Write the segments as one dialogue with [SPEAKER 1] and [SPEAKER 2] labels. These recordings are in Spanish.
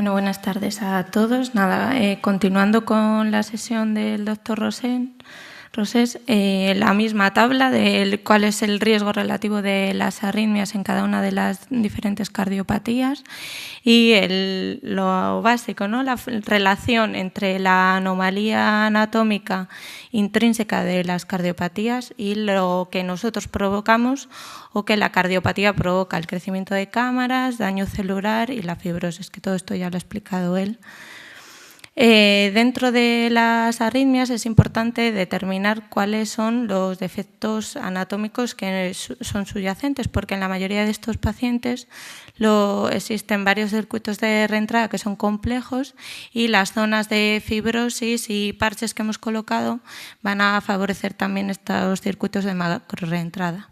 [SPEAKER 1] Bueno, buenas tardes a todos. Nada, continuando con la sesión del doctor Rosés, la misma tabla de cuál es el riesgo relativo de las arritmias en cada una de las diferentes cardiopatías y lo básico, ¿no? La relación entre la anomalía anatómica intrínseca de las cardiopatías y lo que nosotros provocamos o que la cardiopatía provoca, el crecimiento de cámaras, daño celular y la fibrosis, que todo esto ya lo ha explicado él. Dentro de las arritmias es importante determinar cuáles son los defectos anatómicos que son subyacentes, porque en la mayoría de estos pacientes existen varios circuitos de reentrada que son complejos y las zonas de fibrosis y parches que hemos colocado van a favorecer también estos circuitos de macrorreentrada.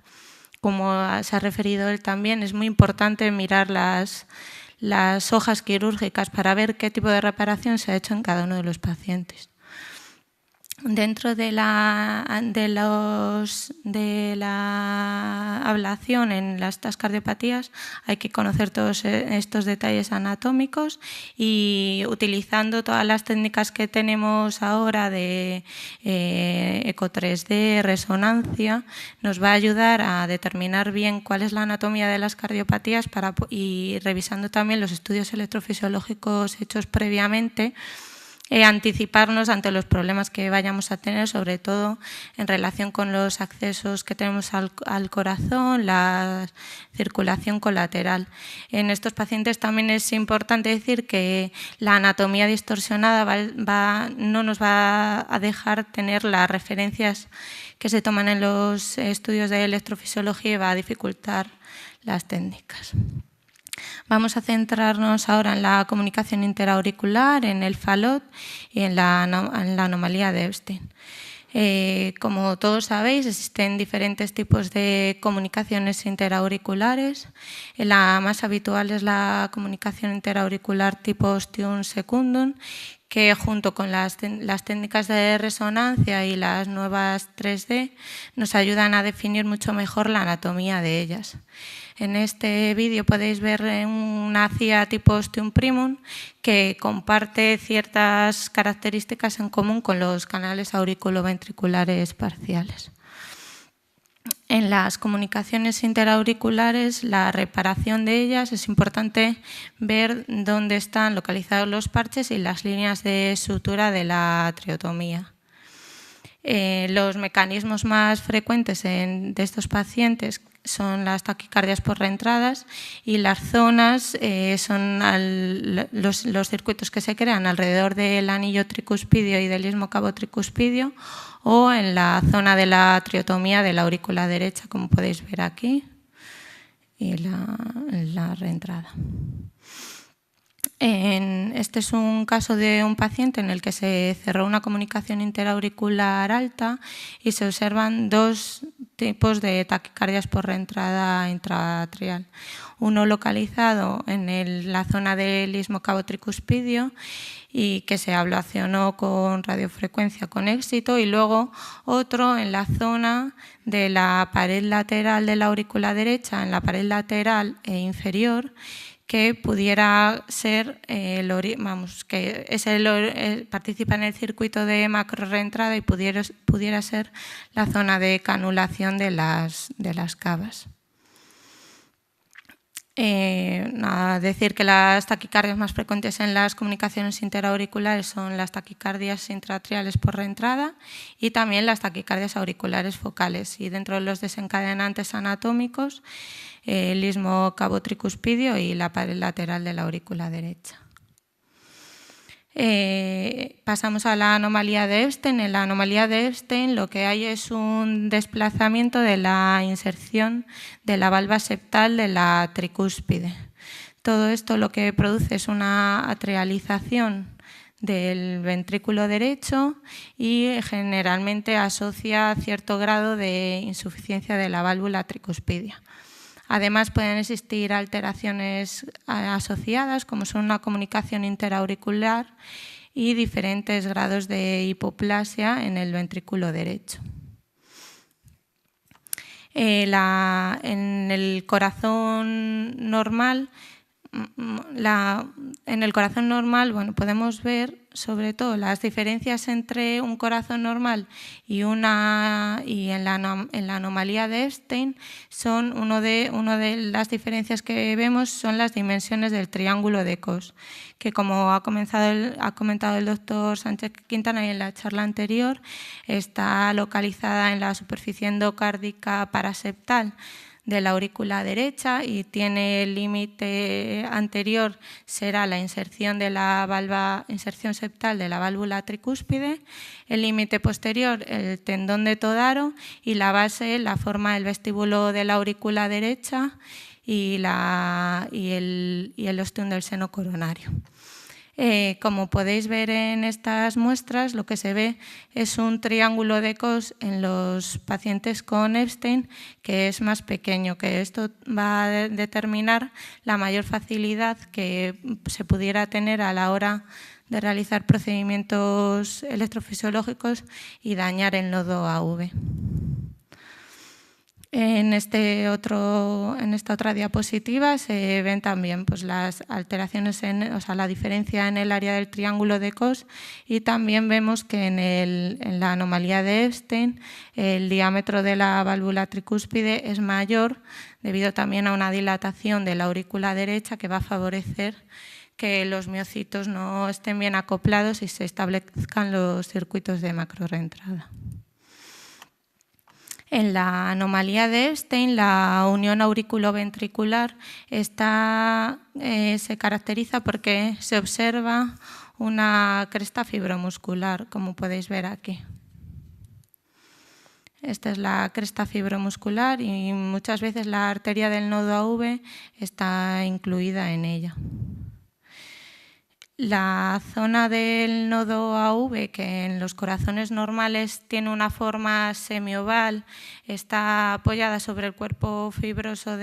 [SPEAKER 1] Como se ha referido él también, es muy importante mirar las hojas quirúrgicas para ver qué tipo de reparación se ha hecho en cada uno de los pacientes. Dentro de la ablación en estas cardiopatías hay que conocer todos estos detalles anatómicos y utilizando todas las técnicas que tenemos ahora de eco 3D, resonancia, nos va a ayudar a determinar bien cuál es la anatomía de las cardiopatías y revisando también los estudios electrofisiológicos hechos previamente, anticiparnos ante los problemas que vayamos a tener, sobre todo en relación con los accesos que tenemos al corazón, la circulación colateral. En estos pacientes también es importante decir que la anatomía distorsionada no nos va a dejar tener las referencias que se toman en los estudios de electrofisiología y va a dificultar las técnicas. Vamos a centrarnos ahora en la comunicación interauricular, en el FALOT y en la anomalía de Epstein. Como todos sabéis, existen diferentes tipos de comunicaciones interauriculares. La más habitual es la comunicación interauricular tipo ostium secundum, que junto con las técnicas de resonancia y las nuevas 3D nos ayudan a definir mucho mejor la anatomía de ellas. En este vídeo podéis ver una CIA tipo ostium primum que comparte ciertas características en común con los canales auriculoventriculares parciales. En las comunicaciones interauriculares, la reparación de ellas es importante ver dónde están localizados los parches y las líneas de sutura de la triotomía. Los mecanismos más frecuentes de estos pacientes son las taquicardias por reentradas y las zonas son los circuitos que se crean alrededor del anillo tricuspidio y del istmo cabo-tricuspidio o en la zona de la triotomía de la aurícula derecha, como podéis ver aquí, y la reentrada. Este es un caso de un paciente en el que se cerró una comunicación interauricular alta y se observan dos tipos de taquicardias por reentrada intraatrial. Uno localizado en la zona del istmo cabo-tricuspidio y que se ablacionó con radiofrecuencia con éxito, y luego otro en la zona de la pared lateral de la aurícula derecha, en la pared lateral e inferior, que pudiera ser, participa en el circuito de macrorreentrada y pudiera ser la zona de canulación de las cavas. Decir que las taquicardias más frecuentes en las comunicaciones interauriculares son las taquicardias intraatriales por reentrada y también las taquicardias auriculares focales. Y dentro de los desencadenantes anatómicos, el istmo cabo-tricuspidio y la pared lateral de la aurícula derecha. Pasamos a la anomalía de Epstein. En la anomalía de Epstein lo que hay es un desplazamiento de la inserción de la valva septal de la tricúspide. Todo esto lo que produce es una atrialización del ventrículo derecho y generalmente asocia cierto grado de insuficiencia de la válvula tricuspidia. Además, pueden existir alteraciones asociadas, como son una comunicación interauricular y diferentes grados de hipoplasia en el ventrículo derecho. En el corazón normal en el corazón normal, bueno, podemos ver sobre todo las diferencias entre un corazón normal y en la anomalía de Epstein son una de las diferencias que vemos son las dimensiones del triángulo de Cos, que como ha comentado el doctor Sánchez Quintana en la charla anterior, está localizada en la superficie endocárdica paraseptal de la aurícula derecha y tiene el límite anterior será la inserción septal de la válvula tricúspide, el límite posterior el tendón de Todaro y la base la forma el vestíbulo de la aurícula derecha y el ostium del seno coronario. Como podéis ver en estas muestras, lo que se ve es un triángulo de Cos en los pacientes con Epstein que es más pequeño, que esto va a determinar la mayor facilidad que se pudiera tener a la hora de realizar procedimientos electrofisiológicos y dañar el nodo AV. En esta otra diapositiva se ven también pues, las alteraciones, la diferencia en el área del triángulo de Cos y también vemos que en la anomalía de Epstein el diámetro de la válvula tricúspide es mayor debido también a una dilatación de la aurícula derecha que va a favorecer que los miocitos no estén bien acoplados y se establezcan los circuitos de macroreentrada. En la anomalía de Epstein, la unión auriculoventricular se caracteriza porque se observa una cresta fibromuscular, como podéis ver aquí. Esta es la cresta fibromuscular y muchas veces la arteria del nodo AV está incluida en ella. La zona del nodo AV, que en los corazones normales tiene una forma semioval, está apoyada sobre el cuerpo fibroso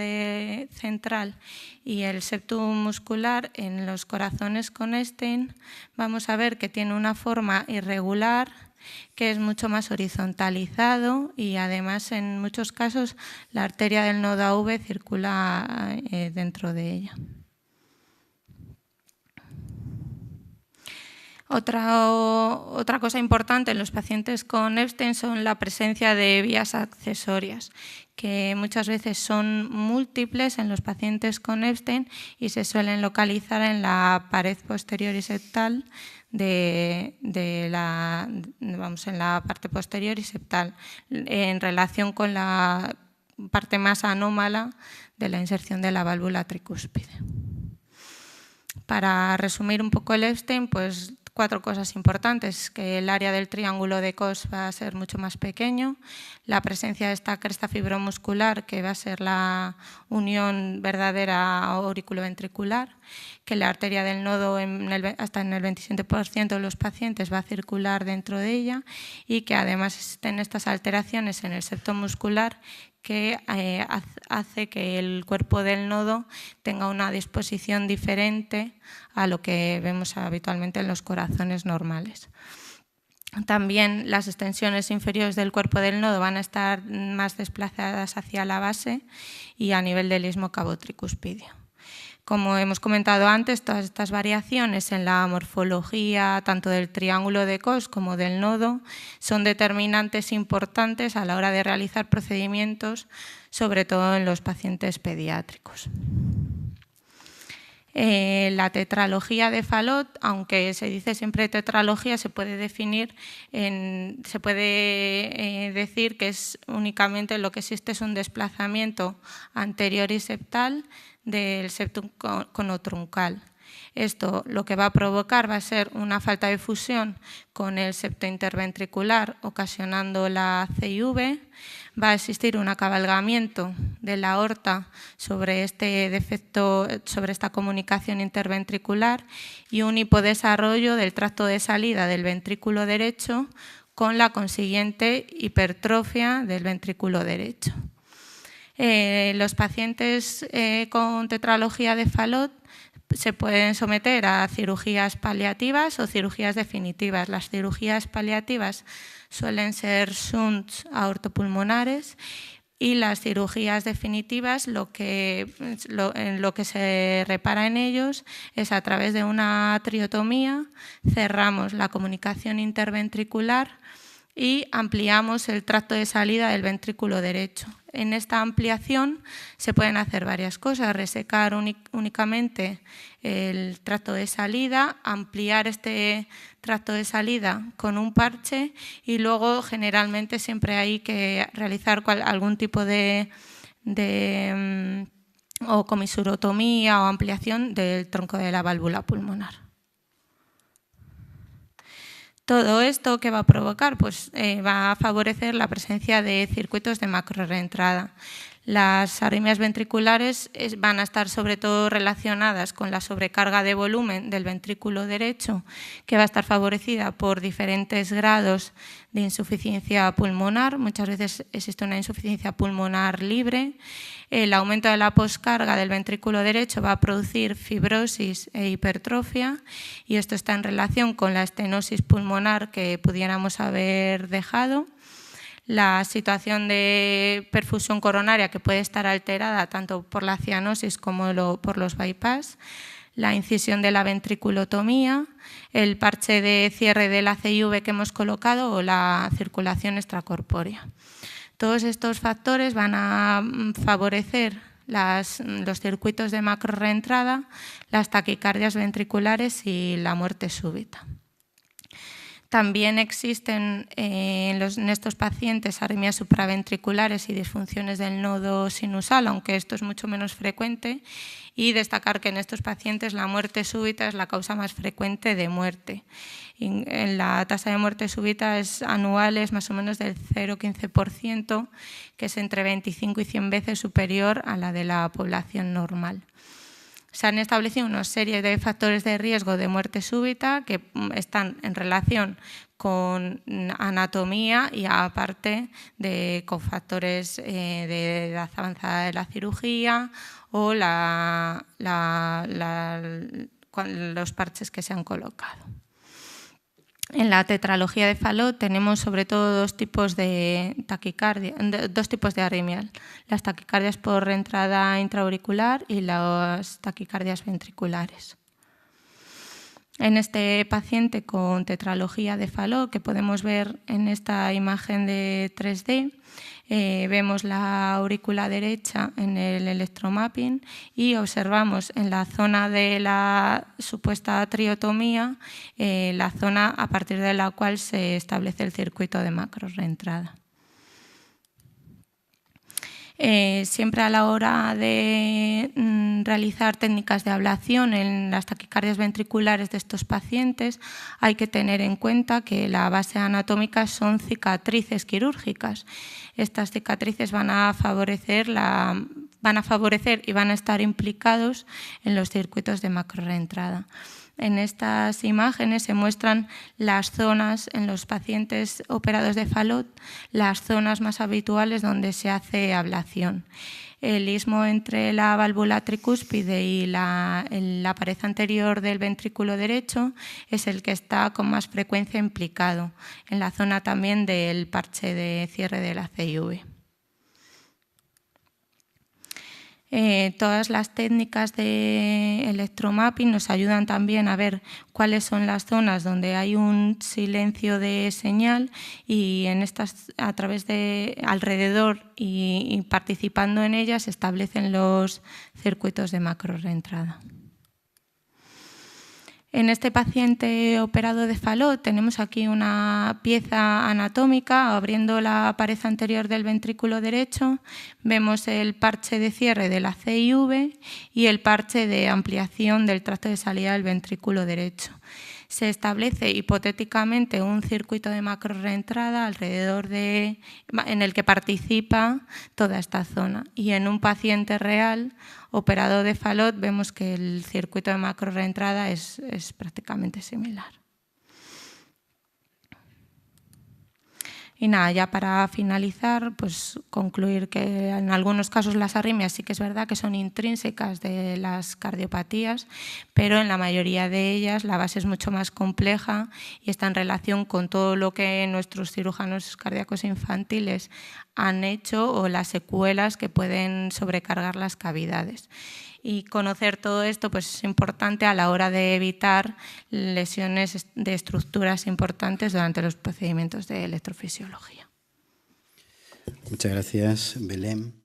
[SPEAKER 1] central y el septum muscular. En los corazones con Epstein vamos a ver que tiene una forma irregular, que es mucho más horizontalizado y además en muchos casos la arteria del nodo AV circula dentro de ella. Otra cosa importante en los pacientes con Epstein son la presencia de vías accesorias, que muchas veces son múltiples en los pacientes con Epstein y se suelen localizar en la pared posterior y septal en la parte posterior y septal, en relación con la parte más anómala de la inserción de la válvula tricúspide. Para resumir un poco el Epstein, pues 4 cosas importantes: que el área del triángulo de Cos va a ser mucho más pequeño, la presencia de esta cresta fibromuscular, que va a ser la unión verdadera auriculoventricular, que la arteria del nodo hasta en el 27% de los pacientes va a circular dentro de ella y que además existen estas alteraciones en el septo muscular que hace que el cuerpo del nodo tenga una disposición diferente a lo que vemos habitualmente en los corazones normales. También las extensiones inferiores del cuerpo del nodo van a estar más desplazadas hacia la base y a nivel del istmo cabo-tricuspidio. Como hemos comentado antes, todas estas variaciones en la morfología tanto del triángulo de Cos como del nodo son determinantes importantes a la hora de realizar procedimientos, sobre todo en los pacientes pediátricos. La tetralogía de Fallot, aunque se dice siempre tetralogía, se puede decir que es únicamente lo que existe es un desplazamiento anterior y septal del septum conotruncal. Esto lo que va a provocar va a ser una falta de fusión con el septo interventricular, ocasionando la CIV. Va a existir un acabalgamiento de la aorta sobre este defecto, sobre esta comunicación interventricular y un hipodesarrollo del tracto de salida del ventrículo derecho con la consiguiente hipertrofia del ventrículo derecho. Los pacientes con tetralogía de Fallot se pueden someter a cirugías paliativas o cirugías definitivas. Las cirugías paliativas suelen ser shunts aortopulmonares Y las cirugías definitivas, lo que se repara en ellos es a través de una triotomía, cerramos la comunicación interventricular y ampliamos el tracto de salida del ventrículo derecho. En esta ampliación se pueden hacer varias cosas: resecar únicamente el tracto de salida, ampliar este tracto de salida con un parche y luego generalmente siempre hay que realizar algún tipo de o comisurotomía o ampliación del tronco de la válvula pulmonar. Todo esto, ¿qué va a provocar? Pues va a favorecer la presencia de circuitos de macrorreentrada. Las arritmias ventriculares van a estar sobre todo relacionadas con la sobrecarga de volumen del ventrículo derecho, que va a estar favorecida por diferentes grados de insuficiencia pulmonar. Muchas veces existe una insuficiencia pulmonar libre. El aumento de la poscarga del ventrículo derecho va a producir fibrosis e hipertrofia, y esto está en relación con la estenosis pulmonar que pudiéramos haber dejado. La situación de perfusión coronaria, que puede estar alterada tanto por la cianosis como por los bypass, la incisión de la ventriculotomía, el parche de cierre de la CIV que hemos colocado o la circulación extracorpórea. Todos estos factores van a favorecer los circuitos de macrorreentrada, las taquicardias ventriculares y la muerte súbita. También existen en estos pacientes arritmias supraventriculares y disfunciones del nodo sinusal, aunque esto es mucho menos frecuente, y destacar que en estos pacientes la muerte súbita es la causa más frecuente de muerte. La tasa de muerte súbita anual es más o menos del 0,15%, que es entre 25 y 100 veces superior a la de la población normal. Se han establecido una serie de factores de riesgo de muerte súbita que están en relación con anatomía y aparte con factores de edad avanzada de la cirugía o los parches que se han colocado. En la tetralogía de Fallot tenemos sobre todo dos tipos de taquicardia, dos tipos de arritmias: las taquicardias por reentrada intraauricular y las taquicardias ventriculares. En este paciente con tetralogía de Fallot, que podemos ver en esta imagen de 3D, vemos la aurícula derecha en el electromapping y observamos en la zona de la supuesta triotomía la zona a partir de la cual se establece el circuito de macrorreentrada. Siempre a la hora de realizar técnicas de ablación en las taquicardias ventriculares de estos pacientes hay que tener en cuenta que la base anatómica son cicatrices quirúrgicas. Estas cicatrices van a favorecer y van a estar implicados en los circuitos de macrorreentrada. En estas imágenes se muestran las zonas en los pacientes operados de Fallot, las zonas más habituales donde se hace ablación. El istmo entre la válvula tricúspide y la pared anterior del ventrículo derecho es el que está con más frecuencia implicado, en la zona también del parche de cierre de la CIV. Todas las técnicas de electromapping nos ayudan también a ver cuáles son las zonas donde hay un silencio de señal, y en estas, a través de alrededor y participando en ellas, se establecen los circuitos de macrorreentrada. En este paciente operado de Fallot tenemos aquí una pieza anatómica abriendo la pared anterior del ventrículo derecho. Vemos el parche de cierre de la CIV y el parche de ampliación del tracto de salida del ventrículo derecho. Se establece hipotéticamente un circuito de macrorreentrada alrededor en el que participa toda esta zona, y en un paciente real operado de Fallot vemos que el circuito de macrorreentrada es prácticamente similar. Y nada, ya para finalizar, pues concluir que en algunos casos las arritmias sí que es verdad que son intrínsecas de las cardiopatías, pero en la mayoría de ellas la base es mucho más compleja y está en relación con todo lo que nuestros cirujanos cardíacos infantiles han hecho o las secuelas que pueden sobrecargar las cavidades. Y conocer todo esto pues, es importante a la hora de evitar lesiones de estructuras importantes durante los procedimientos de electrofisiología.
[SPEAKER 2] Muchas gracias, Belén.